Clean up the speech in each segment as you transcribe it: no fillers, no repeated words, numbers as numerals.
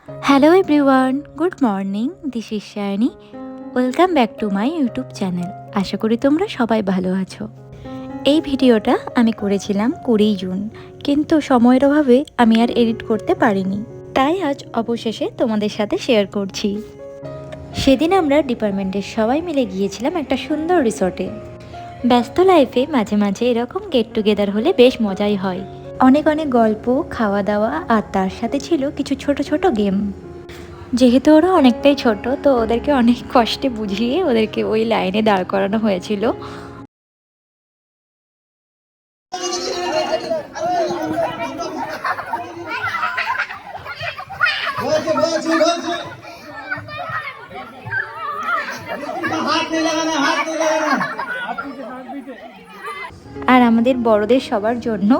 Hello everyone, good morning. This is Shayni. Welcome back to my YouTube channel. আশা করি তোমরা সবাই ভালো আছো। এই ভিডিওটা আমি করেছিলাম 20 জুন, কিন্তু সময়ের অভাবে আমি আর এডিট করতে পারিনি, তাই আজ অবশেষে তোমাদের সাথে শেয়ার করছি। সেদিন আমরা ডিপার্টমেন্টের সবাই মিলে গিয়েছিলাম একটা সুন্দর রিসর্টে। ব্যস্ত লাইফে মাঝে মাঝে এরকম গেট টুগেদার হলে বেশ মজাই হয়। অনেক অনেক গল্প, খাওয়া দাওয়া, আর তার সাথে ছিল কিছু ছোট ছোট গেম। যেহেতু ওরা অনেকটাই ছোট, তো ওদেরকে অনেক কষ্টে বুঝিয়ে ওদেরকে ওই লাইনে দাঁড় করানো হয়েছিল। আর আমাদের বড়দের সবার জন্য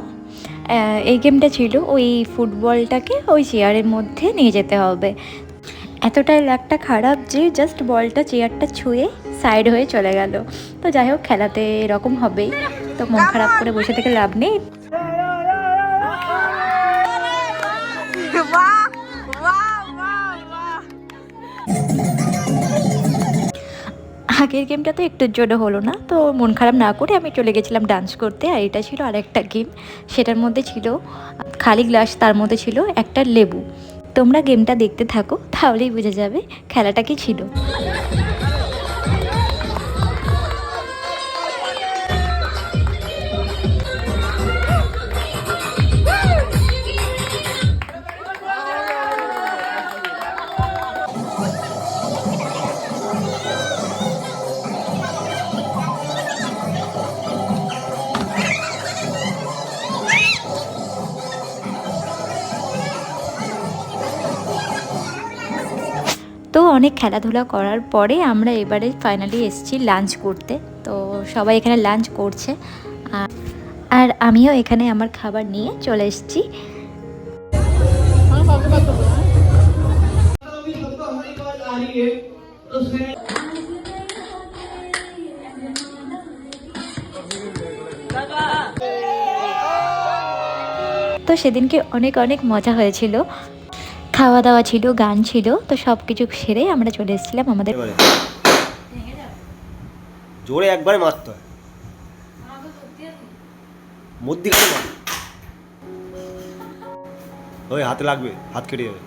এই গেমটা ছিল, ওই ফুটবলটাকে ওই চেয়ারের মধ্যে নিয়ে যেতে হবে। এতটাই লাগটা খারাপ যে জাস্ট বলটা চেয়ারটা ছুঁয়ে সাইড হয়ে চলে গেল। তো যাই হোক, খেলাতে এরকম হবেই, তো মন খারাপ করে বসে থেকে লাভ নেই। আগের গেমটা তো একটুর জন্য হলো না, তো মন খারাপ না করে আমি চলে গেছিলাম ডান্স করতে। আর এটা ছিল আরেকটা গেম, সেটার মধ্যে ছিল খালি গ্লাস, তার মধ্যে ছিল একটা লেবু। তোমরা গেমটা দেখতে থাকো, তাহলেই বুঝে যাবে খেলাটা কি ছিল। তো অনেক খেলাধুলা করার পরে আমরা এবারে ফাইনালি এসেছি লাঞ্চ করতে। তো সবাই এখানে লাঞ্চ করছে, আর আমিও এখানে আমার খাবার নিয়ে চলে এসেছি। তো সেদিনকে অনেক অনেক মজা হয়েছিল, খাওয়া দাওয়া ছিল, গান ছিল, তো সব কিছু সেরে আমরা চলে এসেছিলাম আমাদের। জোরে একবারে মারতে হয়, মধ্যিখানে মার, ওই হাতে লাগবে, হাত কেটে যাবে।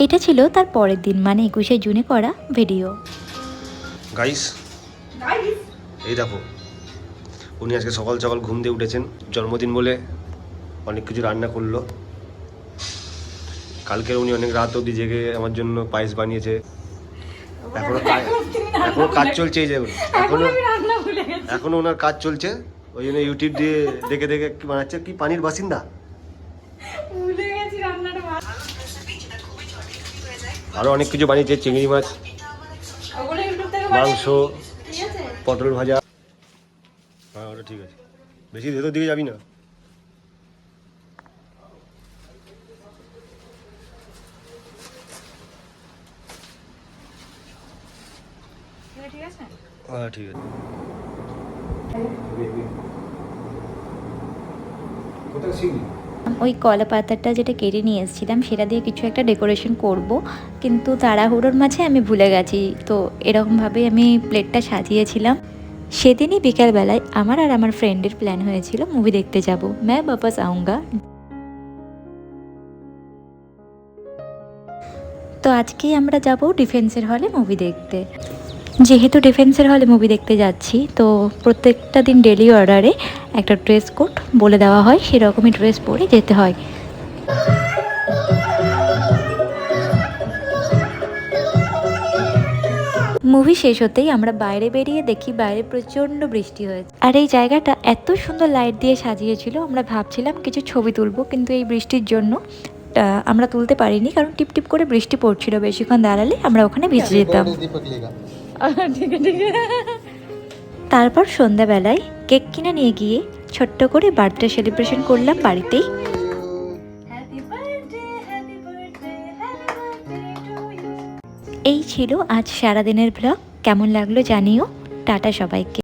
এটা ছিল তার পরের দিন, মানে 21শে জুনে করা ভিডিও। গাইস, এই দেখো, উনি আজকে সকাল সকাল ঘুম দিয়ে উঠেছেন, জন্মদিন বলে অনেক কিছু রান্না করলো। কালকে উনি অনেক রাত অবধি জেগে আমার জন্য পায়েস বানিয়েছে। এখনো কাজ চলছে, এই যে এখনো ওনার কাজ চলছে, ওই জন্য ইউটিউব দিয়ে দেখে দেখে কি বানাচ্ছে, কি পানির বাসিন্দা, আরো অনেক কিছু বানিয়েছে, চিংড়ি মাছ, মাংস, পটল ভাজা। হ্যাঁ, ওটা ঠিক আছে, বেশি ভেতর দিকে যাবি না। হ্যাঁ ঠিক আছে। ওই কলা পাতাটা যেটা কেটে নিয়ে এসেছিলাম, সেটা দিয়ে কিছু একটা ডেকোরেশন করব, কিন্তু তাড়াহুড়োর মাঝে আমি ভুলে গেছি। তো এরকমভাবে আমি প্লেটটা সাজিয়েছিলাম। সেদিনই বিকালবেলায় আমার আর আমার ফ্রেন্ডের প্ল্যান হয়েছিল মুভি দেখতে যাব, मैं वापस आऊँगा। তো আজকেই আমরা যাব ডিফেন্সের হলে মুভি দেখতে। যেহেতু ডিফেন্সের হলে মুভি দেখতে যাচ্ছি, তো প্রত্যেকটা দিন ডেলি অর্ডারে একটা ড্রেস কোড বলে দেওয়া হয়, সেরকমই ড্রেস পরে যেতে হয়। মুভি শেষ হতেই আমরা বাইরে বেরিয়ে দেখি বাইরে প্রচণ্ড বৃষ্টি হয়েছে। আর এই জায়গাটা এত সুন্দর লাইট দিয়ে সাজিয়েছিল, আমরা ভাবছিলাম কিছু ছবি তুলবো, কিন্তু এই বৃষ্টির জন্য আমরা তুলতে পারিনি, কারণ টিপ টিপ করে বৃষ্টি পড়ছিল। বেশিক্ষণ দাঁড়ালে আমরা ওখানে ভিজে যেতাম। তারপর সন্ধ্যাবেলায় কেক কিনে নিয়ে গিয়ে ছোট্ট করে বার্থডে সেলিব্রেশন করলাম বাড়িতেই। এই ছিল আজ সারাদিনের ব্লগ। কেমন লাগলো জানিও। টাটা সবাইকে।